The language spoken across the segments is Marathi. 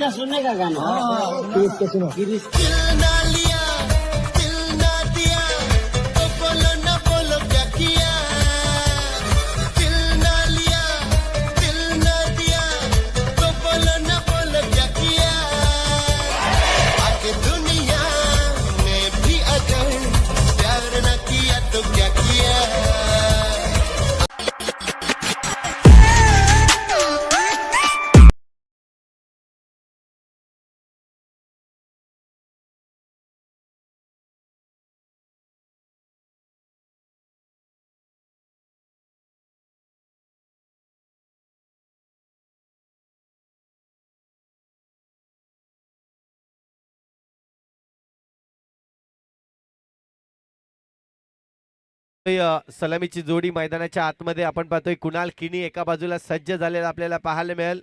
का सुनने का गाना किरिस का सुनो। गिरीश सलामीची जोडी मैदानाच्या आतमध्ये आपण पाहतोय. कुणाल किनी एका बाजूला सज्ज झालेला आपल्याला पाहायला मिळेल.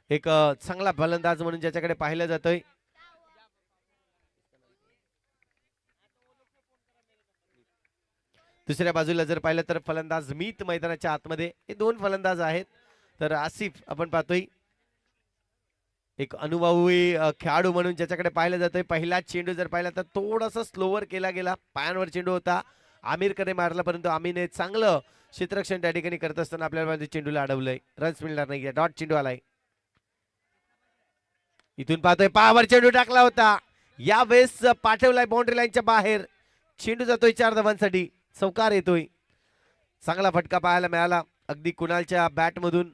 एक चांगला फलंदाज म्हणून ज्याच्याकडे पाहिलं जातोय. दुसऱ्या बाजूला जर पाहिलं तर फलंदाज मीत मैदानाच्या आतमध्ये. हे दोन फलंदाज आहेत. तर आसिफ आपण पाहतोय एक अनुभवी खेळाडू म्हणून ज्याच्याकडे पाहिलं जातोय. पहिला चेंडू जर पाहिला तर थोडासा स्लोवर केला गेला. पायांवर चेंडू होता. आमिरकडे मारला परंतु आमिरने चांगलं क्षेत्ररक्षण त्या ठिकाणी करत असताना आपल्याला चेंडूला अडवलंय. रन्स मिळणार नाही. डॉट चेंडू आलाय. इथून पाहतोय पायावर चेंडू टाकला होता. यावेळेस पाठवलाय बाउंड्री लाईनच्या बाहेर. चेंडू जातोय 4 धावांसाठी. चौकार येतोय. चांगला फटका पाहायला मिळाला अगदी कुणालच्या बॅट मधून.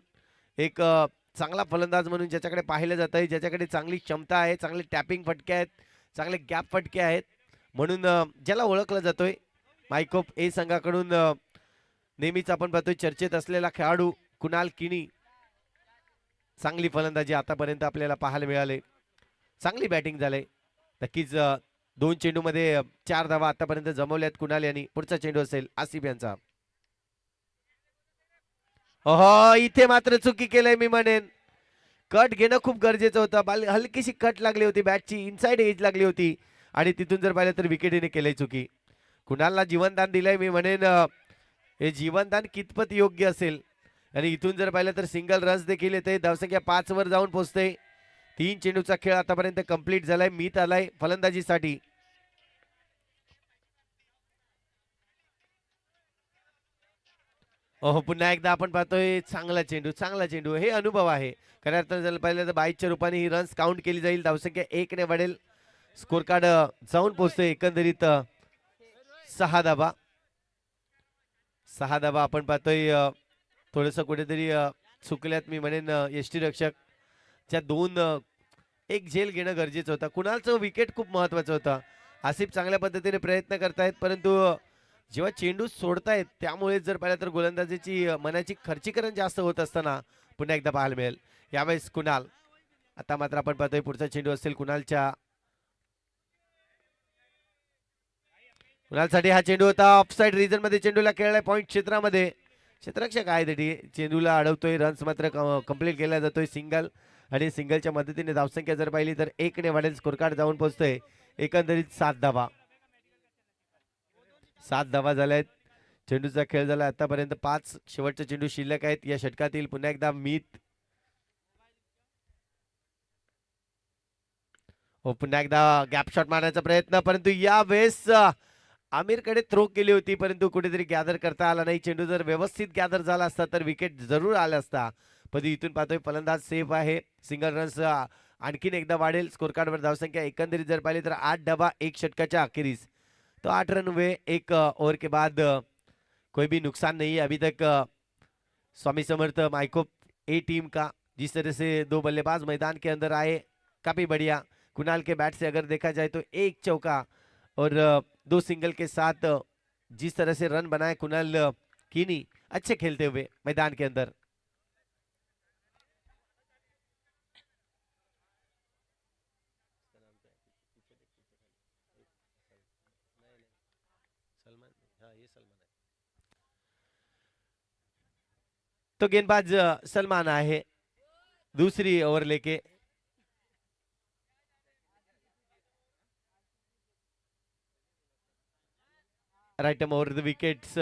एक चांगला फलंदाज म्हणून ज्याच्याकडे पाहिलं जात आहे, ज्याच्याकडे चांगली क्षमता आहे, चांगले टॅपिंग फटके आहेत, चांगले गॅप फटके आहेत, म्हणून ज्याला ओळखलं जातोय मायकोप ए संघाकडून. नेहमीच आपण पाहतोय चर्चेत असलेला खेळाडू कुणाल किनी. चांगली फलंदाजी आतापर्यंत आपल्याला पाहायला मिळाले. चांगली बॅटिंग झाले. नक्कीच 2 चेंडूमध्ये 4 धावा आतापर्यंत जमवल्यात कुणाल यांनी. पुढचा चेंडू असेल आसिफ यांचा. हो इथे मात्र चुकी केलंय मी म्हणेन. कट घेणं खूप गरजेचं होतं. हलकीशी कट लागली होती. बॅटची इनसाइड एज लागली होती आणि तिथून जर पाहिलं तर विकेटीने केलंय चुकी. कुणालला जीवनदान दिलंय मी म्हणेन. हे जीवनदान कितपत योग्य असेल. आणि इथून जर पाहिलं तर सिंगल रन्स देखील येते. धावसंख्या 5 वर जाऊन पोहोचते. 3 चेंडूचा खेळ आतापर्यंत कंप्लीट झालाय. मीत आलाय फलंदाजीसाठी. हो पुन्हा एकदा आपण पाहतोय चांगला चेंडू. हे अनुभव आहे खऱ्या अर्थानं. जर पाहिलं तर 22च्या रूपाने ही रन्स काउंट केली जाईल. धावसंख्या 1 ने वाढेल. स्कोर कार्ड जाऊन पोहोचते एकंदरीत 6 धावा. 6 धावा आपण पाहतोय. थोडंसं कुठेतरी चुकल्यात मी म्हणेन यष्टी रक्षक. ज्या 2 एक झेल घेणं गरजेचं होतं. कुणालचं विकेट खूप महत्वाचं होतं. आसिफ चांगल्या पद्धतीने प्रयत्न करतायत परंतु जेव्हा चेंडू सोडतायत त्यामुळे जर पाहिलं तर गोलंदाजीची मनाची खर्चीकरण जास्त होत असताना पुन्हा एकदा पाहायला मिळेल. यावेळेस कुणाल. आता मात्र आपण पाहतोय पुढचा चेंडू असेल कुणालच्या. कुणालसाठी हा चेंडू होता. ऑफसाइड रिजन मध्ये चेंडूला खेळलाय. पॉइंट क्षेत्रामध्ये क्षेत्ररक्षक आहे तरी चेंडूला अडवतोय. रन्स मात्र कंप्लीट केला जातोय. सिंगल आणि सिंगलच्या मदतीने धावसंख्या जर पाहिली तर 1 ने वाढेल. स्कोर कार्ड जाऊन पोहोचतोय एकंदरीत 7 धावा. 7 धावा झाल्यात. चेंडूचा खेळ झाला आतापर्यंत 5 शेवटचे चेंडू शिल्लक आहेत या षटकातील. पुन्हा एकदा मीत. हो पुन्हा एकदा गॅप शॉट मारण्याचा प्रयत्न परंतु यावेळेस आमिरकडे थ्रो केली होती परंतु कुठेतरी गॅदर करता आला नाही. चेंडू जर व्यवस्थित गॅदर झाला असता तर विकेट जरूर आला असता. पण इथून पाहतोय फलंदाज सेफ आहे. सिंगल रन्स आणखीन एकदा वाढेल. स्कोर कार्डवर धावसंख्या एकंदरीत जर पाहिली तर 8 धावा 1 षटकाच्या अखेरीस. तो 8 रन हुए 1 ओवर के बाद. कोई भी नुकसान नहीं है अभी तक. स्वामी समर्थ माइकोप ए टीम का जिस तरह से 2 बल्लेबाज मैदान के अंदर आए काफी बढ़िया. कुणाल के बैट से अगर देखा जाए तो 1 चौका और 2 सिंगल के साथ जिस तरह से रन बनाए कुणाल कीनी अच्छे खेलते हुए मैदान के अंदर. तो गेंदबाज सलमान आहे दूसरी ओवर लेके. राइट हम ओवर द विकेट्स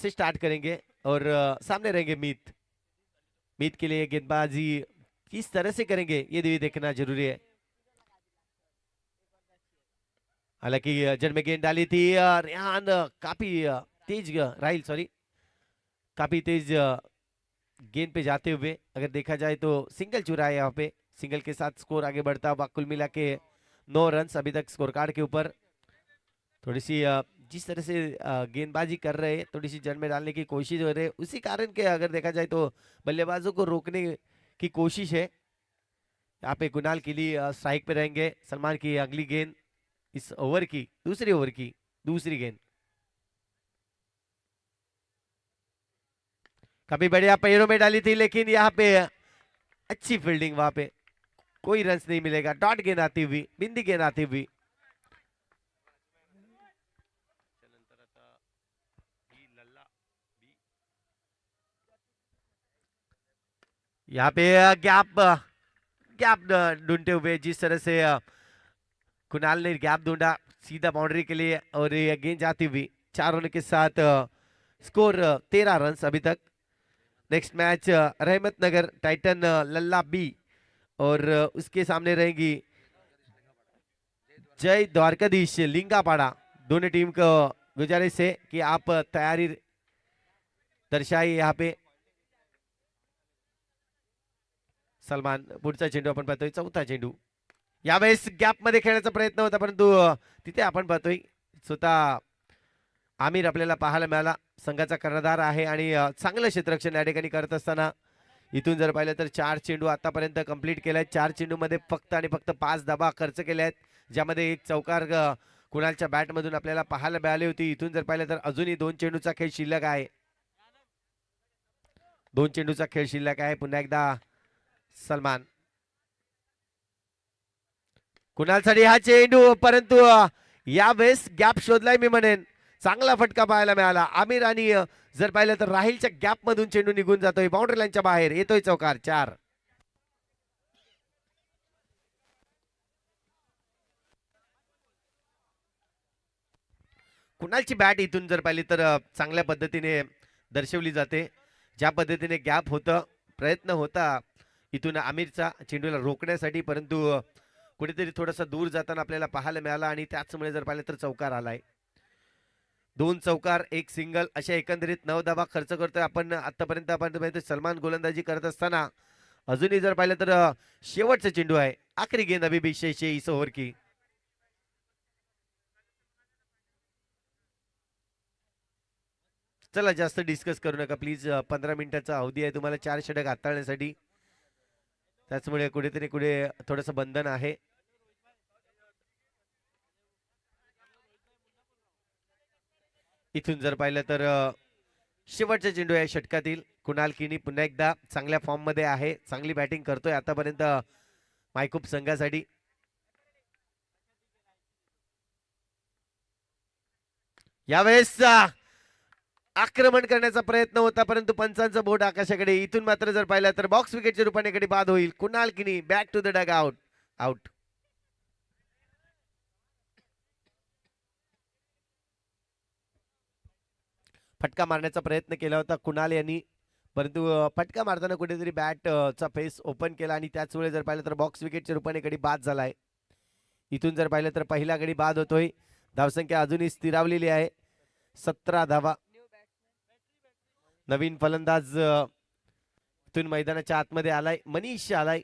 से स्टार्ट करेंगे और सामने रहेंगे मीत. मीत के लिए गेंदबाजी किस तरह से करेंगे ये भी देखना जरूरी है। हालांकि जड़ में गेंद डाली थी रेहान काफी तेज राहिल, सॉरी, काफी तेज गेंद पे जाते हुए अगर देखा जाए तो सिंगल चुरा है यहाँ पे। सिंगल के साथ स्कोर आगे बढ़ता हुआ कुल मिला के 9 रन अभी तक स्कोर कार्ड के ऊपर। थोड़ी सी जिस तरह से गेंदबाजी कर रहे हैं, थोड़ी सी जड़ में डालने की कोशिश हो रही है, उसी कारण के अगर देखा जाए तो बल्लेबाजों को रोकने की कोशिश है। यहाँ पे कुणाल के लिए स्ट्राइक पे रहेंगे। सलमान की अगली गेंद इस ओवर की, दूसरी ओवर की दूसरी गेंद। काफी बढ़िया पैरों में डाली थी, लेकिन यहाँ पे अच्छी फील्डिंग, वहां पे कोई रन नहीं मिलेगा। डॉट गेंद आती हुई, बिंदी गेंद आती हुई। यहाँ पे गैप गैप ढूंढते हुए जिस तरह से कुणाल ने गैप ढूंढा सीधा बाउंड्री के लिए, और ये गेंद जाती हुई 4 रन के साथ स्कोर 13 रन अभी तक। नेक्स्ट मैच रहमत नगर टाइटन लल्ला बी, और उसके सामने रहेंगी जय द्वारकाधीश लिंगापाड़ा। दोनों टीम को गुजारिश है कि आप तैयारी दर्शाइए। यहाँ पे सलमान पुढचा चेंडू आपण पाहतोय, चौथा चेंडू। यावेळेस गॅप मध्ये खेळण्याचा प्रयत्न होता, परंतु तिथे आपण पाहतोय स्वतः आमिर आपल्याला पाहायला मिळाला। संघाचा कर्णधार आहे आणि चांगलं क्षेत्ररक्षण या ठिकाणी करत असताना इथून जर पाहिलं तर 4 चेंडू आतापर्यंत कंप्लीट केले आहेत। 4 चेंडू मध्ये फक्त आणि फक्त 5 धावा खर्च केल्या आहेत, ज्यामध्ये एक चौकार कुणालच्या बॅट मधून आपल्याला पाहायला मिळाली होती। इथून जर पाहिलं तर अजूनही 2 चेंडूचा खेळ शिल्लक आहे। 2 चेंडूचा खेळ शिल्लक आहे। पुन्हा एकदा सलमान, कुणालसाठी हा चेंडू, परंतु यावेळेस गॅप शोधलाय मी म्हणेन। चांगला फटका पाहायला मिळाला आमिर, आणि जर पाहिलं तर राहिलच्या गॅप मधून चेंडू निघून जातोय, बाउंड्री लाईनच्या बाहेर येतोय चौकार। 4 कुणालची बॅट इथून जर पाहिली तर चांगल्या पद्धतीने दर्शवली जाते। ज्या पद्धतीने गॅप होतं, प्रयत्न होता इथून आमिरचा चेंडूला रोखण्यासाठी, परंतु कुठेतरी थोडासा दूर जाताना आपल्याला पाहायला मिळाला, आणि त्याचमुळे जर पाहिलं तर चौकार आलाय। 2 चौकार 1 सिंगल अशा एकंदरीत 9 धावा खर्च करतोय आपण आतापर्यंत। आपण सलमान गोलंदाजी करत असताना अजूनही जर पाहिलं तर शेवटचा चेंडू आहे, आखरी गेंद अभी भी शेष है इस ओव्हर की। चला जास्त डिस्कस करू नका प्लीज, 15 मिनिटाचा अवधी आहे तुम्हाला 4 षटक हाताळण्यासाठी, त्याचमुळे कुठेतरी कुठे थोडंसं बंधन आहे। इथून जर पाहिलं तर शेवटचा चेंडू आहे षटकातील। कुणाल किनी पुन्हा एकदा चांगल्या फॉर्म मध्ये आहे, चांगली बॅटिंग करतोय आतापर्यंत मायकूब संघासाठी। यावेळेस आक्रमण करण्याचा प्रयत्न होता, परंतु पंचांचं बोट आकाशाकडे। इथून मात्र जर पाहिलं तर बॉक्स विकेटच्या रूपाने कडे बाद होईल। Kunal Kini back to the dugout, out. फटका मारण्याचा प्रयत्न केला होता कुणाल यांनी, परंतु फटका मारताना कुठेतरी बॅट चा फेस ओपन केला, आणि त्याच वेळी जर पाहिलं तर बॉक्स विकेटच्या रूपाने कडे बाद झालाय। इथून जर पाहिलं तर पहिला गडी बाद होतोय। धावसंख्या अजूनही स्थिरावलेली आहे, 17 धावा। नवीन फलंदाज इथून मैदानाच्या आतमध्ये आलाय, मनीष आलाय,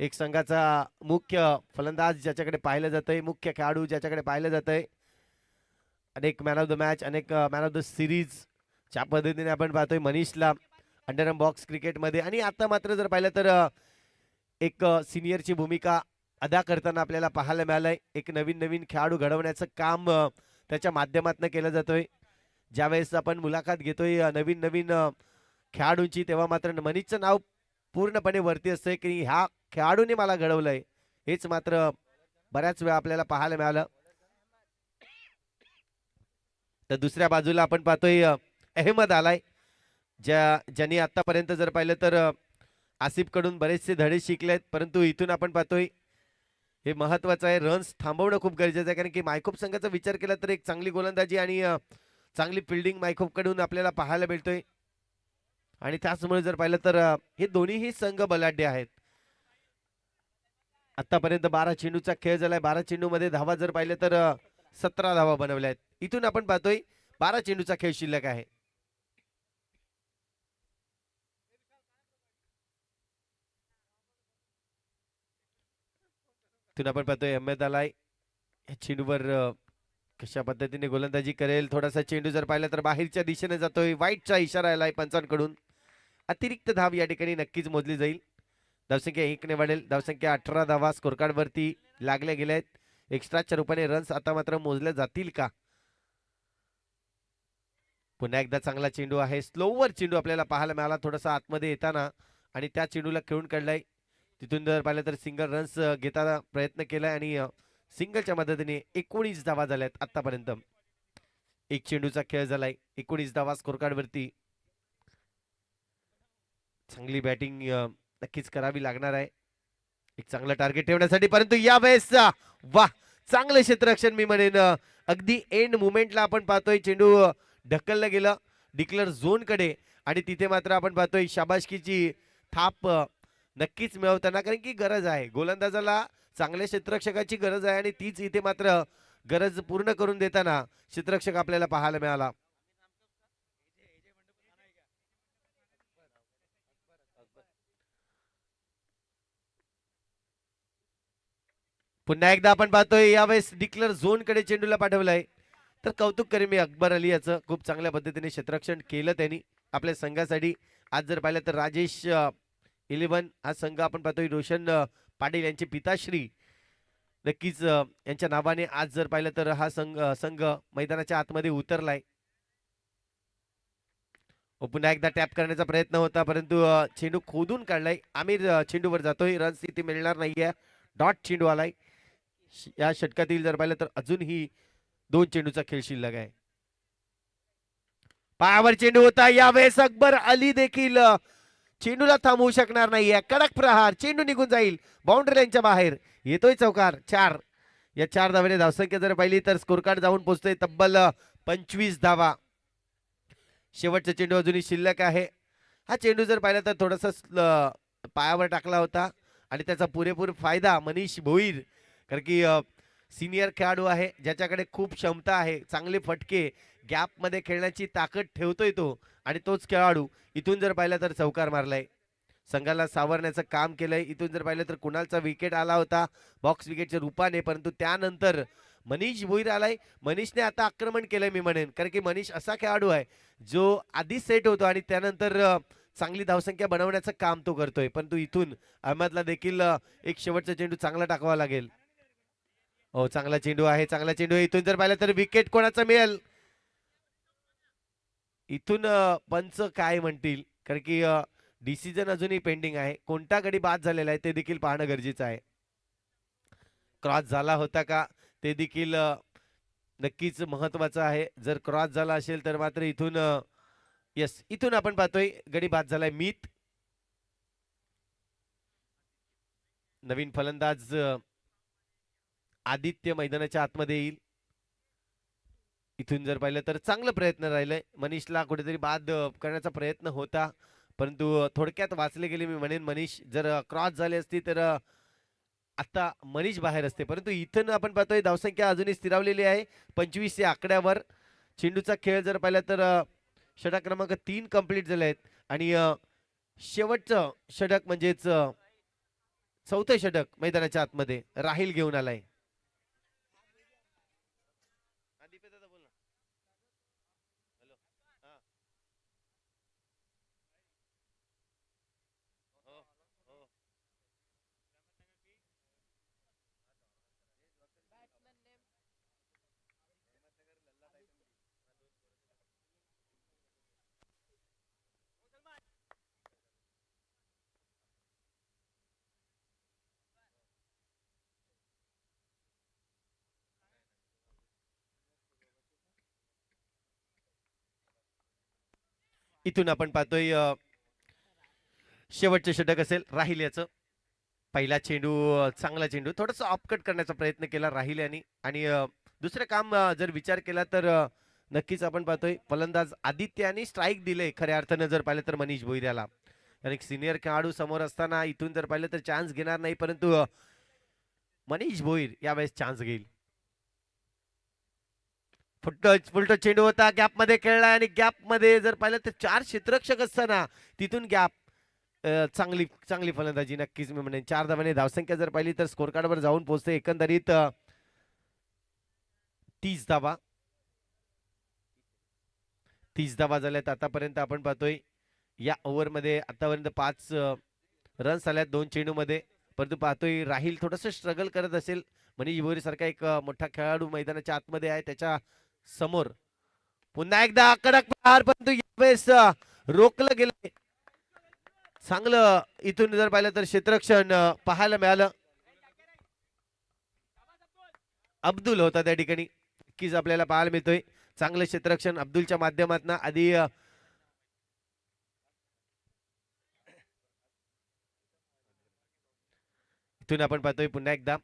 एक संघाचा मुख्य फलंदाज ज्याच्याकडे पाहिलं जातंय, मुख्य खेळाडू ज्याच्याकडे पाहिलं जातंय। अनेक मॅन ऑफ द मॅच, अनेक मॅन ऑफ द सिरीज च्या पद्धतीने आपण पाहतोय मनीषला अंडरम बॉक्स क्रिकेटमध्ये। आणि आता मात्र जर पाहिलं तर एक सिनियरची भूमिका अदा करताना आपल्याला पाहायला मिळालंय। एक नवीन नवीन खेळाडू घडवण्याचं काम त्याच्या माध्यमातून केलं जातोय। ज्यावेळेस आपण मुलाखत घेतोय नवीन नवीन खेळाडूंची, तेव्हा मात्र मनीषचं नाव पूर्णपणे वरती असतंय की ह्या खेळाडूने मला घडवलंय, हेच मात्र बऱ्याच वेळा आपल्याला पाहायला मिळालं। तर दुसऱ्या बाजूला आपण पाहतोय अहमद आलाय, ज्यांनी आतापर्यंत जर पाहिलं तर आसिफ कडून बरेचसे धडे शिकलेत, परंतु इथून आपण पाहतोय हे महत्वाचं आहे, रन्स थांबवणं खूप गरजेचं आहे। कारण की मायकूब संघाचा विचार केला तर एक चांगली गोलंदाजी आणि चांगली फिल्डिंग मायकूब कडून आपल्याला पाहायला मिळतोय, आणि त्याचमुळे जर पाहिलं तर हे दोन्हीही संघ बलाढ्य आहेत। आतापर्यंत 12 चेंडूचा खेळ झालाय. 12 चेंडू मध्ये धावा जर पाहिलं तर 17 धावा बनवल्या आहेत. इथून आपण पाहतोय 12 चेंडूचा खेळ शिल्लक आहे. इथून आपण पाहतोय अहमद आलाय चेंडूवर कशा पद्धतीने गोलंदाजी करेल. थोडासा चेंडू जर पाहिला तर बाहेरच्या दिशेने जातोय. वाईटचा इशारा आलाय पंचांकडून. अतिरिक्त धाव या ठिकाणी नक्कीच मोजली जाईल. धावसंख्या 1 ने वाढेल. धावसंख्या 18 धावा स्कोर कार्ड वरती लागल्या गेल्या आहेत. एक्स्ट्राच्या रूपाने रन्स आता मात्र मोजल्या जातील का? पुन्हा एकदा चांगला चेंडू आहे. स्लोवर चेंडू आपल्याला पाहायला मिळाला थोडासा आतमध्ये येताना आणि त्या चेंडूला खेळून काढलाय. तिथून जर पाहिलं तर सिंगल रन्स घेताना प्रयत्न केलाय आणि सिंगलच्या मदतीने 19 धावा झाल्यात आतापर्यंत. एक चेंडूचा खेळ झालाय. 19 धावा स्कोर कार्ड वरती. चांगली बॅटिंग नक्कीच करावी लागणार आहे एक चांगलं टार्गेट ठेवण्यासाठी. परंतु यावेळेस वा चांगलं क्षेत्ररक्षण मी म्हणेन. अगदी एंड मुमेंटला आपण पाहतोय चेंडू ढकललं गेलं डिक्लेअर झोन कडे आणि तिथे मात्र आपण पाहतोय शाबासकीची थाप नक्कीच मिळवताना. कारण की गरज आहे गोलंदाजाला चांगल्या क्षेत्ररक्षकाची गरज आहे आणि तीच इथे मात्र गरज पूर्ण करून देताना क्षेत्ररक्षक आपल्याला पाहायला मिळाला. पुन्हा एकदा आपण पाहतोय यावेळेस डिक्लेअर झोन कडे चेंडूला पाठवलाय. तर कौतुक करेन मी अकबर अली याचं. खूप चांगल्या पद्धतीने क्षेत्ररक्षण केलं त्यांनी आपल्या संघासाठी. आज जर पाहिलं तर राजेश 11 हा संघ आपण पाहतोय रोशन पाटील यांचे पिताश्री नक्कीच यांच्या नावाने आज जर पाहिलं तर हा संघ मैदानाच्या आतमध्ये उतरलाय. पुन्हा एकदा टॅप करण्याचा प्रयत्न होता परंतु चेंडू खोदून काढलाय. आमिर चेंडूवर जातोय. रन्स इथे मिळणार नाहीये. डॉट चेंडू आलाय. या षटकातील जर पाहिलं तर अजूनही 2 चेंडूचा खेळ शिल्लक आहे. पायावर चेंडू होता. यावेळेस अकबर अली देखील चेंडूला थांबवू शकणार नाहीये. कडक प्रहार चेंडू निघून जाईल बाउंड्री लाईनच्या बाहेर. येतोय चौकार 4. या 4 धावेने धावसंख्या जर पाहिली तर स्कोर कार्ड जाऊन पोहोचतोय तब्बल 25 धावा. शेवटचा चेंडू अजूनही शिल्लक आहे. हा चेंडू जर पाहिला तर थोडासा पायावर टाकला होता आणि त्याचा पुरेपूर फायदा मनीष भोईर कारण की सिनियर खेळाडू आहे ज्याच्याकडे खूप क्षमता आहे. चांगले फटके गॅप मध्ये खेळण्याची ताकद ठेवतोय तो आणि तोच खेळाडू इथून जर पाहिलं तर चौकार मारलाय. संघाला सावरण्याचं काम केलंय. इथून जर पाहिलं तर कुणालचा विकेट आला होता बॉक्स विकेटच्या रूपाने परंतु त्यानंतर मनीष भोईर आलाय. मनीषने आता आक्रमण केलंय मी म्हणेन कारण की मनीष असा खेळाडू आहे जो आधी सेट होतो आणि त्यानंतर चांगली धावसंख्या बनवण्याचं काम तो करतोय. परंतु इथून अहमदला देखील एक शेवटचा चेंडू चांगला टाकावा लागेल. हो चांगला चेंडू आहे. चांगला चेंडू आहे. इथून जर पाहिलं तर विकेट कोणाचा मिळेल. इथून पंच काय म्हणतील कारण की डिसिजन अजूनही पेंडिंग आहे. कोणता गडी बाद झालेला आहे ते देखील पाहणं गरजेचं आहे. क्रॉस झाला होता का ते देखील नक्कीच महत्वाचं आहे. जर क्रॉस झाला असेल तर मात्र इथून यस इथून आपण पाहतोय गडी बाद झालाय. मीत नवीन फलंदाज आदित्य मैदानाच्या आतमध्ये येईल. इथून जर पाहिलं तर चांगला प्रयत्न राहिलाय. मनीषला कुठेतरी बाद करण्याचा प्रयत्न होता परंतु थोडक्यात वाचले गेले मी म्हणेन. मनीष जर क्रॉस झाले असती तर आता मनीष बाहेर असते. परंतु इथून आपण पाहतोय धावसंख्या अजूनही स्थिरावलेली आहे 25 या आकड्यावर. चेंडूचा खेळ जर पाहिला तर षटक क्रमांक 3 कंप्लीट झाले आहेत आणि शेवटचं षटक म्हणजेच चौथं षटक मैदानाच्या आतमध्ये राहील घेऊन आलाय. इथून आपण पाहतोय शेवटचे षटक असेल राहील याचं. पहिला चेंडू चांगला चेंडू थोडंसं ऑफकट करण्याचा प्रयत्न केला राहील यांनी आणि दुसरं काम जर विचार केला तर नक्कीच आपण पाहतोय फलंदाज आदित्य यांनी स्ट्राईक दिले खऱ्या अर्थानं जर पाहिलं तर मनीष भोईर याला. आणि सिनियर खेळाडू समोर असताना इथून जर पाहिलं तर चान्स घेणार नाही परंतु मनीष भोईर यावेळेस चान्स घेईल. फुलटो चेंडू होता, गॅप मध्ये खेळला आणि गॅप मध्ये जर पाहिलं तर 4 क्षेत्ररक्षक असताना तिथून गॅप. चांगली चांगली फलंदाजी नक्कीच मी म्हणेन. 4 धावांनी धावसंख्या जर पाहिली तर स्कोर कार्डवर जाऊन पोहोचते एकंदरीत 30 धावा. 30 धावा झाल्यात आतापर्यंत. आपण पाहतोय या ओव्हरमध्ये आतापर्यंत 5 रन्स आल्यात 2 चेंडूमध्ये. परंतु पाहतोय राहील थोडस स्ट्रगल करत असेल. मनीष भोईर सारखा एक मोठा खेळाडू मैदानाच्या आतमध्ये आहे, त्याच्या समोर पुन्हा एकदा कडक प्रहार, परंतु यावेळेस रोखलं गेलं. चांगलं इथून जर पाहिलं तर क्षेत्ररक्षण पाहायला मिळालं. अब्दुल होता त्या ठिकाणी, नक्कीच आपल्याला पाहायला मिळतोय चांगलं क्षेत्ररक्षण अब्दुलच्या माध्यमातून. आधी इथून आपण पाहतोय पुन्हा एकदा,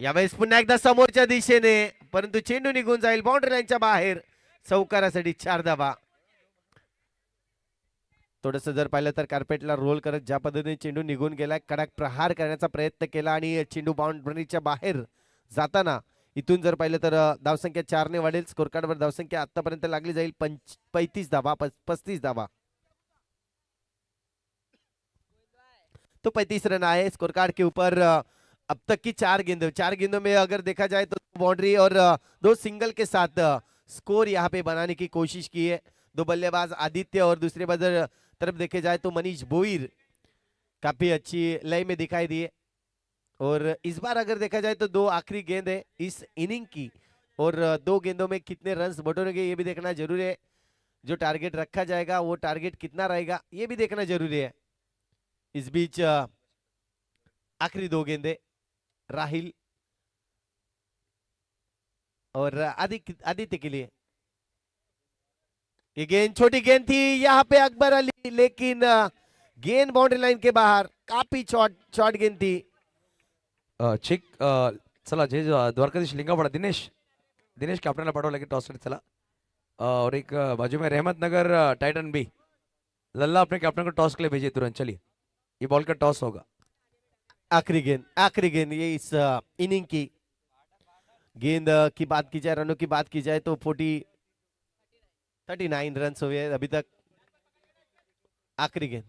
यावेळेस पुन्हा एकदा समोरच्या दिशेने, परंतु चेंडू निघून जाईल बाउंड्री लाईनच्या बाहेर. चौकारासाठी 4 धावा. थोडस जर पाहिलं तर कार्पेटला रोल करत ज्या पद्धतीने चेंडू निघून गेलाय, कडक प्रहार करण्याचा प्रयत्न केला आणि चेंडू बाउंड्रीच्या बाहेर जाताना इथून जर पाहिलं तर धावसंख्या 4 ने वाढेल. स्कोर कार्डवर धावसंख्या आतापर्यंत लागली जाईल 35 धावा, 35 धावा. तो 35 रन आए स्कोर कार्ड के ऊपर. अब तक की 4 गेंदों में अगर देखा जाए तो बाउंड्री और 2 सिंगल के साथ स्कोर यहाँ पे बनाने की कोशिश की है. 2 बल्लेबाज आदित्य और दूसरे तरफ देखे जाए तो मनीष भोईर काफी अच्छी लय में दिखाई दिए. और इस बार अगर देखा जाए तो 2 आखिरी गेंद है इस इनिंग की, और 2 गेंदों में कितने रन्स बटोरेंगे ये भी देखना जरूरी है. जो टारगेट रखा जाएगा वो टारगेट कितना रहेगा ये भी देखना जरूरी है. इस बीच आखिरी 2 गेंदे राहिल और आदित्य के लिए. ये गेंद छोटी गेंद थी यहाँ पे अकबर अली, लेकिन गेंद बाउंड्री लाइन के बाहर. काफी शॉर्ट गेंद थी. चिक चला जे द्वारकाधीश लिंगावाडा दिनेश कॅप्टनला पाठवलं की टॉस चला. और एक बाजू में रहमत नगर टाइटन बी, लल्ला अपने कैप्टन को टॉस के लिए भेजिए तुरंत. चलिए ये बॉल का टॉस होगा. आखिरी गेंद ये इस इनिंग की गेंद की बात की जाए, रनों की बात की जाए तो 39 रन हुए अभी तक. आखिरी गेंद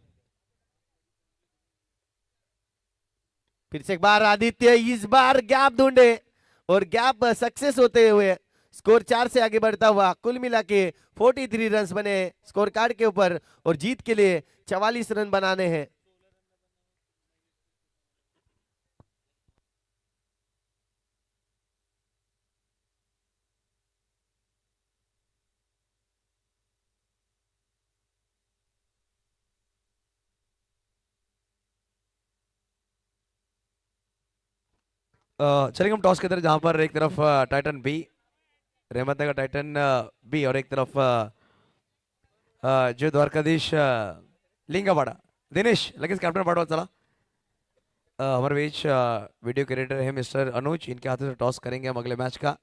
फिर से एक बार आदित्य, इस बार गैप ढूंढे और गैप सक्सेस होते हुए स्कोर 4 से आगे बढ़ता हुआ. कुल मिला के 43 रन बने स्कोर कार्ड के ऊपर और जीत के लिए 44 रन बनाने हैं. चलेंगे हम टॉस की तरफ, जहां पर एक तरफ टाइटन बी, रहमत नगर टाइटन बी, और एक तरफ जो द्वारकाधीश लिंगावाड़ा. दिनेश लगेच कॅप्टन पाठवा चला. हमारे बीच वीडियो क्रिएटर है मिस्टर अनुज, इनके हाथों से टॉस करेंगे हम अगले मैच का.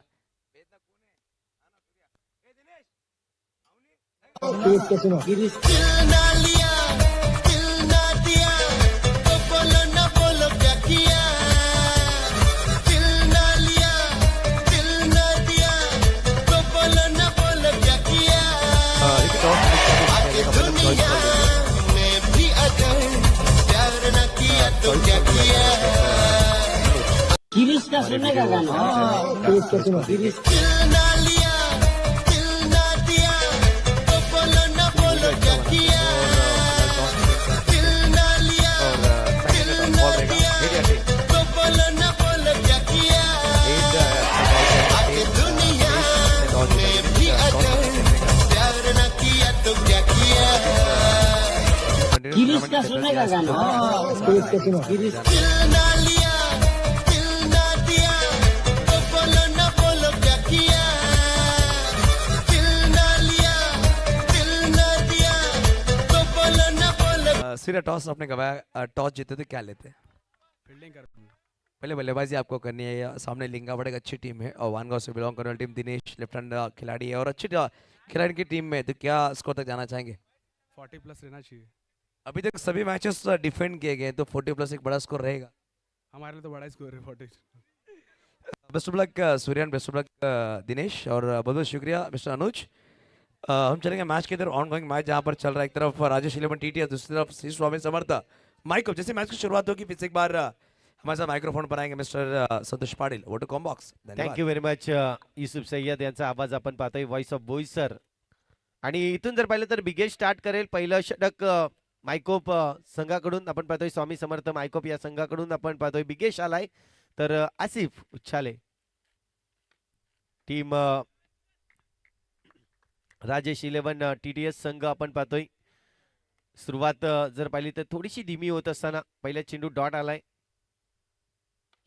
गिरीश का सुनने का गाना. गिरीश का सुनने का गाना. सीधा टॉस आपने गवाया. टॉस जीते तो क्या लेते? फील्डिंग कर. पहले बल्लेबाजी आपको करनी है. सामने लिंगावाड़ा एक अच्छी टीम है और वानगांव से बिलोंग करने वाली टीम. दिनेश लेफ्ट हैंड खिलाड़ी है और अच्छी खिलाड़ी की टीम में, तो क्या स्कोर तक जाना चाहेंगे? 40 प्लस रहना चाहिए. अभी तक सभी मैचेस डिफेंड किए गए हैं, तो 40+ एक बड़ा स्कोर रहेगा। हमारे लिए तो बड़ा स्कोर है 40। Best of luck Suryan, best of luck Dinesh, और बहुत बहुत शुक्रिया मिस्टर अनुज। हम चलेंगे मैच की तरफ। ऑन गोइंग मैच जहाँ पर चल रहा है, एक तरफ राजेश 11 टीटी, दूसरी तरफ श्री स्वामी समर्थ। माइक जैसे मैच की शुरुआत होगी, फिर से एक बार हमारे साथ माइक्रोफोन पर आएंगे मिस्टर संतोष पाटिल, वो टू कॉम्बॉक्स। Thank you very much Yusuf Sayyad यांचा आवाज आपण पाहतोय, व्हॉइस ऑफ बॉईज सर. आणि इथून जर पाहिलं तर बिगेश स्टार्ट करेल. पहिलं षटक मायकोप संघाकडून आपण पाहतोय, स्वामी समर्थ मायकोप या संघाकडून आपण पाहतोय बिगेश आलाय, तर आसिफ उच्छाले टीम राजेश 11 TTS संघ आपण पाहतोय. सुरुवात जर पाहिली तर थोडीशी धीमी होत असताना पहिल्या चेंडू डॉट आलाय.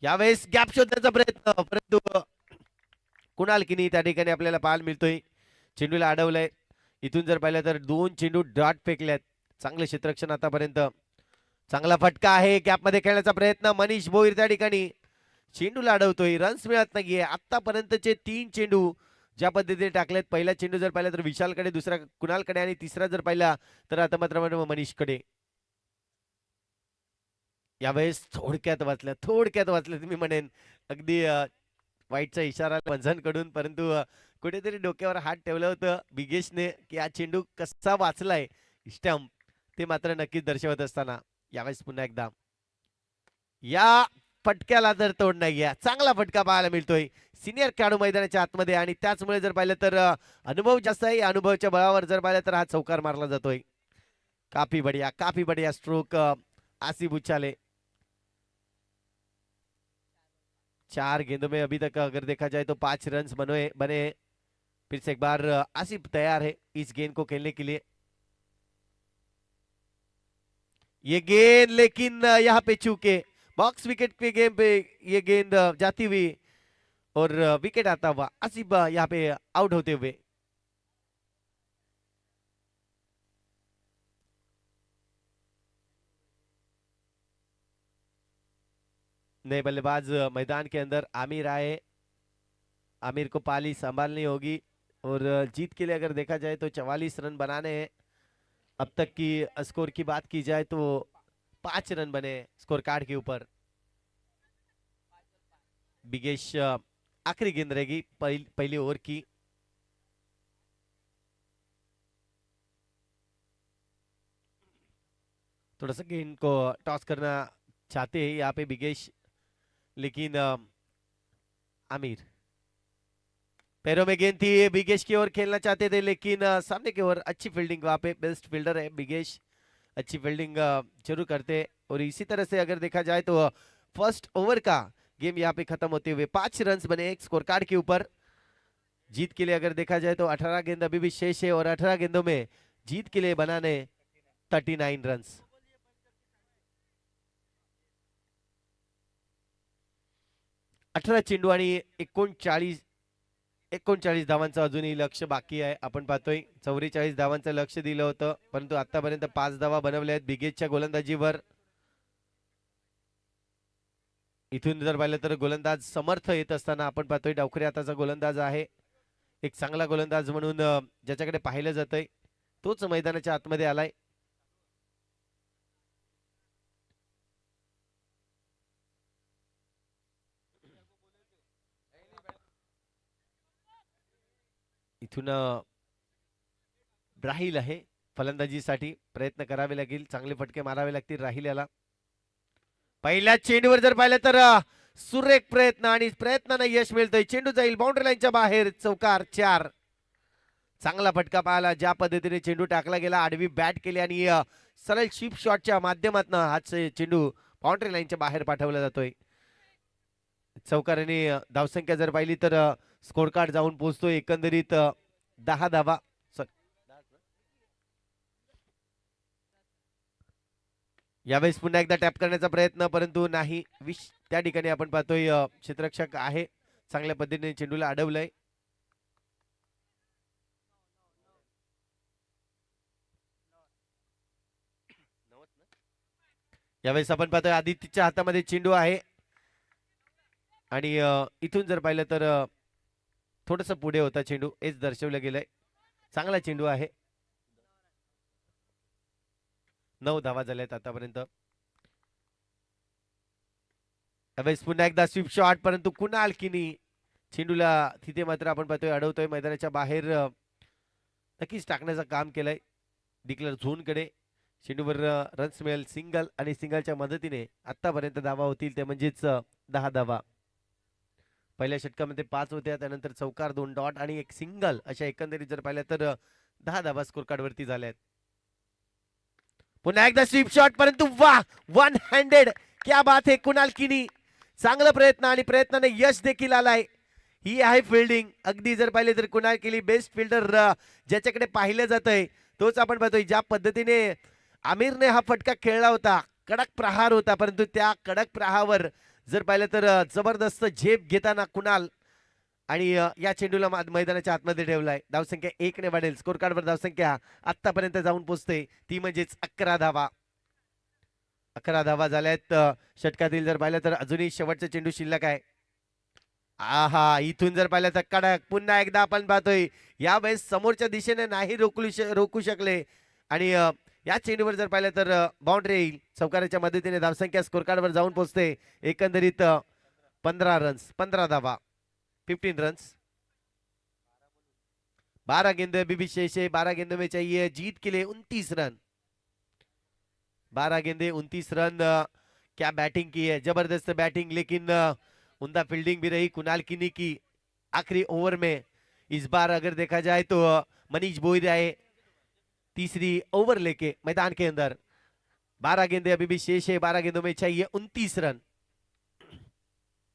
यावेळेस गॅप शोधण्याचा प्रयत्न, परंतु कुणाल किनी त्या ठिकाणी आपल्याला पाहायला मिळतोय. चेंडूला अडवलंय. इथून जर पाहिलं तर 2 चेंडू डॉट फेकल्यात. चांगलं क्षेत्ररक्षण आतापर्यंत. चांगला फटका आहे. गॅप मध्ये खेळण्याचा प्रयत्न, मनीष भोईर त्या ठिकाणी चेंडूला अडवतोय. रन्स मिळत नाहीये. आतापर्यंतचे 3 चेंडू ज्या पद्धतीने टाकलेत, पहिला चेंडू जर पाहिला तर विशालकडे, दुसरा कुणालकडे, आणि तिसरा जर पाहिला तर आता मात्र मनीषकडे. यावेळेस थोडक्यात वाचलं मी म्हणेन. अगदी वाईटचा इशारा पंजांकडून, परंतु कुठेतरी डोक्यावर हात ठेवलं होतं बिगेशने की हा चेंडू कसा वाचलाय स्टंप, ते मात्र नक्कीच दर्शवत असताना यावेळेस पुन्हा एकदा या फटक्याला जर तोड नाहीये. चांगला फटका पाहायला मिळतोय सिनियर खेळाडू मैदानाच्या आतमध्ये, आणि त्याचमुळे जर पाहिलं तर अनुभव जास्त आहे. अनुभवाच्या बळावर जर पाहिलं तर हा चौकार मारला जातोय. काफी बढिया स्ट्रोक आसिफ उच्छाले. 4 गेंदों में अभी तक अगर देखा जाए तो 5 रन्स बने. फिर से एक बार आसिफ तैयार है इस गेंद को खेलने के लिए. ये गेंद लेकिन यहाँ पे चूके, बॉक्स विकेट के गेम पे ये गेंद जाती हुई और विकेट आता हुआ आसिफ यहाँ पे आउट होते हुए. नए बल्लेबाज मैदान के अंदर आमिर आए. आमिर को पाली संभालनी होगी, और जीत के लिए अगर देखा जाए तो 44 रन बनाने हैं. अब तक की स्कोर की बात की जाए तो 5 रन बने स्कोर कार्ड के ऊपर. बिगेश आखिरी गेंद रहेगी पहली ओवर की. थोड़ा सा गेंद को टॉस करना चाहते हैं यहाँ पे बिगेश, लेकिन आमिर पैरों में गेंद थी, बिगेश की ओर खेलना चाहते थे, लेकिन सामने की ओर अच्छी फील्डिंग, वहां पे बेस्ट फील्डर है बिगेश, अच्छी फील्डिंग जरूर करते. और इसी तरह से अगर देखा जाए तो फर्स्ट ओवर का गेम यहाँ पे खत्म होते हुए 5 रन्स बने एक स्कोर कार्ड के ऊपर. जीत के लिए अगर देखा जाए तो 18 गेंद अभी भी शेष है, और 18 गेंदों में जीत के लिए बनाने 39 रन्स. अठरा चेंडू आणि 39 धावांचं अजूनही लक्ष बाकी आहे. आपण पाहतोय 44 धावांचं लक्ष दिलं होतं, परंतु आतापर्यंत 5 धावा बनवल्या आहेत बिगेजच्या गोलंदाजीवर. इथून जर पाहिलं तर गोलंदाज समर्थ येत असताना आपण पाहतोय डावखरे हाताचा गोलंदाज आहे. एक चांगला गोलंदाज म्हणून ज्याच्याकडे पाहिलं जातंय तोच मैदानाच्या आतमध्ये आलाय. इथून राहील आहे फलंदाजीसाठी, प्रयत्न करावे लागेल, चांगले फटके मारावे लागतील राहील याला. पहिल्या चेंडूवर जर पाहिलं तर सुरेख प्रयत्न, आणि प्रयत्नाने यश मिळतंय. चेंडू जाईल बाउंड्री लाईनच्या बाहेर, चौकार 4. चांगला फटका पाहिला, ज्या पद्धतीने चेंडू टाकला गेला, आडवी बॅट केली आणि सरळ शिप शॉटच्या माध्यमातून हा चेंडू बाउंड्री लाईनच्या बाहेर पाठवला जातोय. चौकाराने धावसंख्या जर पाहिली तर स्कोर कार्ड जाऊन पोहोचतोय एकंदरीत 10 धावा. यावेळेस पुन्हा एकदा टॅप करण्याचा प्रयत्न, परंतु नाही. त्या ठिकाणी आपण पाहतोय क्षेत्ररक्षक आहे, चांगल्या पद्धतीने चेंडूला अडवलंय. यावेळेस आपण पाहतोय आदित्यच्या हातामध्ये चेंडू आहे, आणि इथून जर पाहिलं तर थोडस पुढे होता चेंडू, हेच दर्शवलं गेलंय. चांगला चेंडू आहे. 9 धावा झाल्यात आतापर्यंत. यावेळेस पुन्हा एकदा स्वीप शॉट, परंतु कुणाल किनी चेंडूला तिथे मात्र आपण पाहतोय अडवतोय मैदानाच्या बाहेर. नक्कीच टाकण्याचं काम केलंय डिक्लेअर झोन कडे. चेंडूवर रन्स मिळेल सिंगल आणि सिंगलच्या मदतीने आतापर्यंत धावा होतील ते म्हणजेच 10 धावा. पहिल्या षटकामध्ये 5 होत्या, त्यानंतर चौकार 2 डॉट आणि एक सिंगल अशा एकंदरीत जर पाहिल्या तर 10 धावा स्कोर कार्ड वरती झाल्यात. पुन्हा एकदा स्वीप शॉट, परंतु वा वन हँडेड, क्या बात है कुणाल किनी. चांगला प्रयत्न आणि प्रयत्नाने यश देखील आलाय. ही आहे फिल्डिंग. अगदी जर पाहिले तर कुणाल किनी बेस्ट फिल्डर ज्याच्याकडे पाहिलं जातंय तोच आपण पाहतोय. ज्या पद्धतीने आमिरने हा फटका खेळला होता, कडक प्रहार होता, परंतु त्या कडक प्रहारावर जर पाहिलं तर जबरदस्त झेप घेताना कुणाल आणि या चेंडूला मैदानाच्या आतमध्ये ठेवलाय. धावसंख्या 1 ने वाढेल. स्कोर कार्डवर धावसंख्या आतापर्यंत जाऊन पोहोचते ती म्हणजेच 11 धावा. 11 धावा झाल्यात षटकातील. जर पाहिलं तर अजूनही शेवटचा चेंडू शिल्लक आहे. आहा, इथून जर पाहिलं तर कडक. पुन्हा एकदा आपण पाहतोय यावेळेस समोरच्या दिशेने नाही रोखू शकले आणि या चेंडूवर जर पाहिलं तर बाउंड्री येईल. चौकाराच्या मदतीने धावसंख्या स्कोर कार्डवर जाऊन पोहोचते. एकंदरीत 15 रन्स, 15 धावा, 15 रन्स. 12 गेंद बीबी शेष है, 12 गेंदों में चाहिए जीत के लिए 29 रन. 12 गेंदे 29 रन. क्या बैटिंग की है, जबरदस्त बैटिंग, लेकिन उमदा फील्डिंग भी रही कुणाल किनी की. आखिरी ओवर में इस बार अगर देखा जाए तो मनीष बोईर आए तीसरी ओवर लेके मैदान के अंदर. 12 गेंदे अभी भी शेष है, 12 गेंदों में चाहिए 29 रन.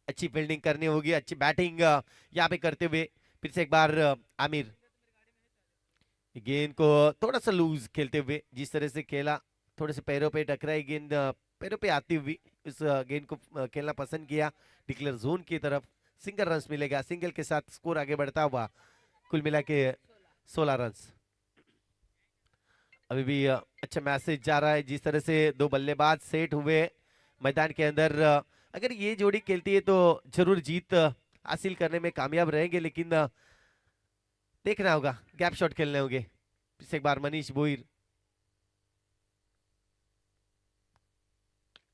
अच्छी फील्डिंग करनी होगी, अच्छी बैटिंग यहाँ पे करते हुए फिर से एक बार आमिर गेंद को थोड़ा सा लूज खेलते हुए, जिस तरह से खेला, थोड़े से पैरों पे टकराई गेंद, पैरों पे आती हुई इस गेंद को खेलना पसंद किया. डिक्लेयर जोन की तरफ सिंगल रन्स मिलेगा. सिंगल के साथ स्कोर आगे बढ़ता हुआ कुल मिला के 16 रन्स. अभी भी अच्छा मैसेज जा रहा है. जिस तरह से दो बल्लेबाज सेट हुए मैदान के अंदर, अगर ये जोड़ी खेलती है तो जरूर जीत हासिल करने में कामयाब रहेंगे, लेकिन देखना होगा, गैप शॉट खेलने होंगे. फिर से एक बार मनीष बोईर,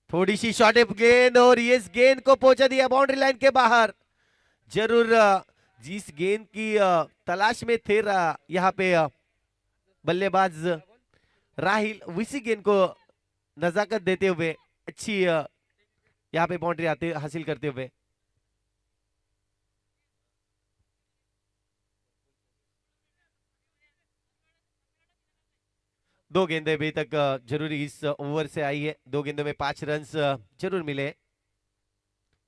थोड़ी सी शॉर्ट गेंद और ये इस गेंद को पहुंचा दिया बाउंड्री लाइन के बाहर. जरूर जिस गेंद की तलाश में थे यहाँ पे बल्लेबाज राहिल, उसी गेंद को नजाकत देते हुए अच्छी यहाँ पे बाउंड्री हासिल करते हुए. दो गेंदें अभी तक जरूरी इस ओवर से आई है. 2 गेंदों में 5 रन जरूर मिले.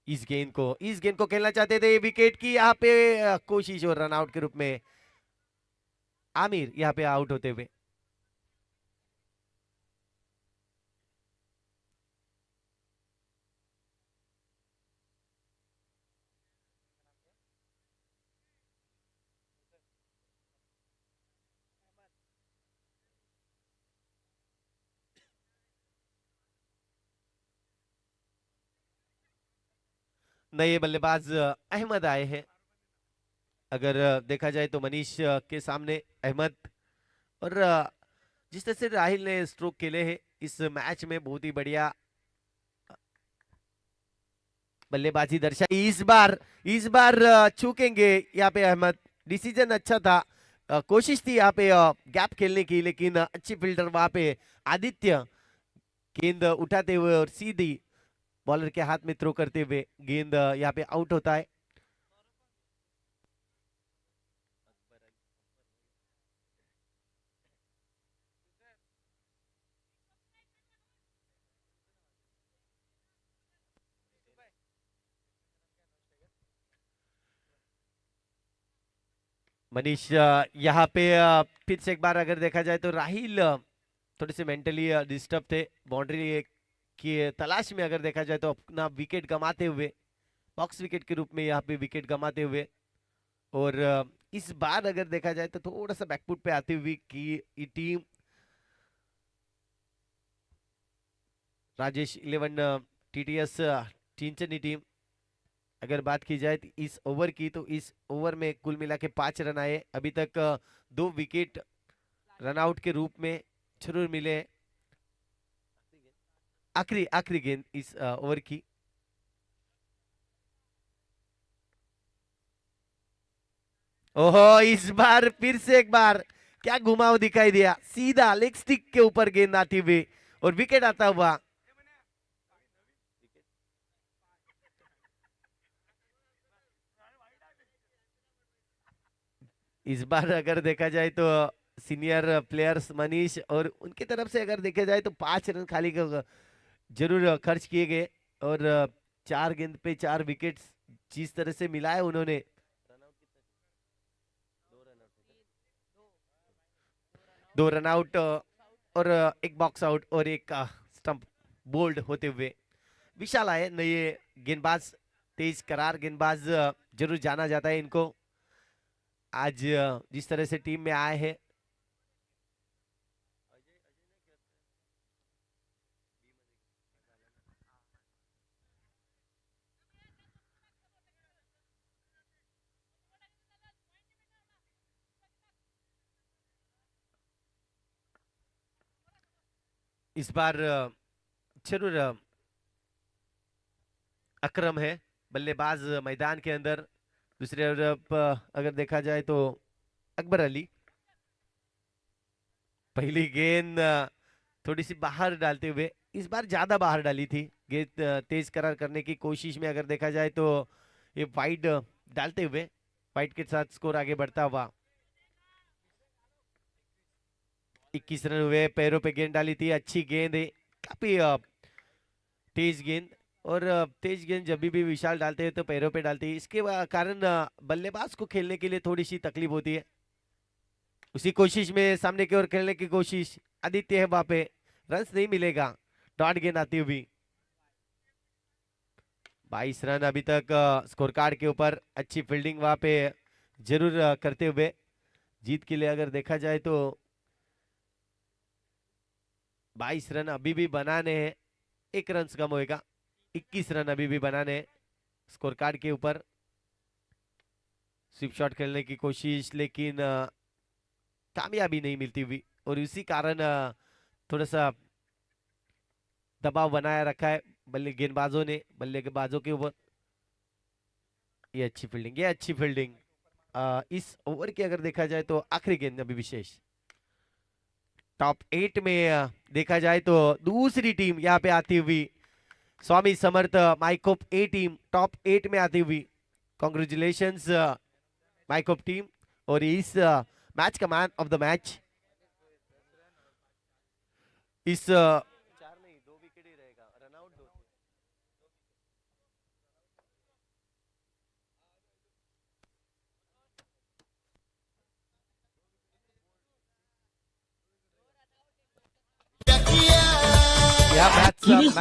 इस गेंद को खेलना चाहते थे. विकेट की यहाँ पे कोशिश और रन आउट के रूप में आमिर यहाँ पे आउट होते हुए. नए बल्लेबाज अहमद आए हैं. अगर देखा जाए तो मनीष के सामने अहमद, और जिस तरह से राहिल ने स्ट्रोक खेले हैं इस मैच में, बहुत ही बढ़िया बल्लेबाजी दर्शाई. इस बार चूकेंगे यहाँ पे अहमद. डिसीजन अच्छा था, कोशिश थी यहाँ पे गैप खेलने की, लेकिन अच्छी फील्डर वहां पे आदित्य गेंद उठाते हुए और सीधी बॉलर के हाथ में थ्रो करते हुए गेंद यहाँ पे आउट होता है. मनीष यहाँ पे फिर से एक बार अगर देखा जाए तो राहिल थोड़े से मेंटली डिस्टर्ब थे. बाउंड्री की तलाश में अगर देखा जाए तो अपना विकेट गंवाते हुए, बॉक्स विकेट के रूप में यहाँ पे विकेट गंवाते हुए, और इस बार अगर देखा जाए तो थोड़ा सा बैकफुट पे आती हुई की टीम राजेश 11 टीटीएस चिंचनी टीम. अगर बात की जाए तो इस ओवर की, तो इस ओवर में कुल मिला के 5 रन आए. अभी तक 2 विकेट रन आउट के रूप में जरूर मिले. आखिरी आखिरी गेंद इस ओवर की। ओहो, इस बार फिर से एक बार क्या घुमाव दिखाई दिया, सीधा लेग स्टिक के ऊपर गेंद आती हुई और विकेट आता हुआ। इस बार अगर देखा जाए तो सीनियर प्लेयर्स मनीष और उनकी तरफ से अगर देखा जाए तो 5 रन खाली जरूर खर्च किए गए और 4 गेंद पे 4 विकेट्स जिस तरह से मिलाए उन्होंने, 2 रन आउट और एक बॉक्स आउट और एक स्टंप बोल्ड होते हुए विशाल आए नए गेंदबाज, तेज करार गेंदबाज जरूर जाना जाता है इनको। आज जिस तरह से टीम में आए हैं, इस बार जरूर अकरम है बल्लेबाज मैदान के अंदर। दूसरी तरफ अगर देखा जाए तो अकबर अली। पहली गेंद थोड़ी सी बाहर डालते हुए, इस बार ज्यादा बाहर डाली थी गेंद, तेज करार करने की कोशिश में अगर देखा जाए तो ये वाइड डालते हुए वाइड के साथ स्कोर आगे बढ़ता हुआ। 21 रन हुए, पैरों पे गेंद डाली थी, अच्छी गेंद है, काफी तेज गेंद और तेज गेंद जब भी विशाल डालते हैं तो पैरों पे डालते हैं, इसके कारण बल्लेबाज को खेलने के लिए थोड़ी सी तकलीफ होती है। उसी कोशिश में सामने की ओर खेलने की कोशिश, आदित्य है वहां पे, रन नहीं मिलेगा, डॉट गेंद आती हुई। 22 रन अभी तक स्कोर कार्ड के ऊपर, अच्छी फील्डिंग वहां पे जरूर करते हुए जीत के लिए अगर देखा जाए तो 22 रन अभी भी बनाने हैं, 1 रन कम होएगा, 21 रन अभी भी बनाने स्कोर कार्ड के ऊपर। स्विप शॉट खेलने की कोशिश लेकिन कामयाबी नहीं मिलती हुई और इसी कारण थोड़ा सा दबाव बनाया रखा है गेंदबाजों ने बल्लेबाजों के ऊपर। ये अच्छी फील्डिंग, ये अच्छी फील्डिंग। इस ओवर की अगर देखा जाए तो आखिरी गेंद अभी विशेष टॉप 8 में देखा जाए तो दूसरी टीम यहाँ पे आती हुई, स्वामी समर्थ माइकोप ए टीम टॉप 8 में आती हुई। कॉन्ग्रेचुलेशंस माइकोप टीम। और इस मैच का मैन ऑफ द मैच इस 4 नहीं 2 विकेट ही रहेगा, रन आउट 2 या मैच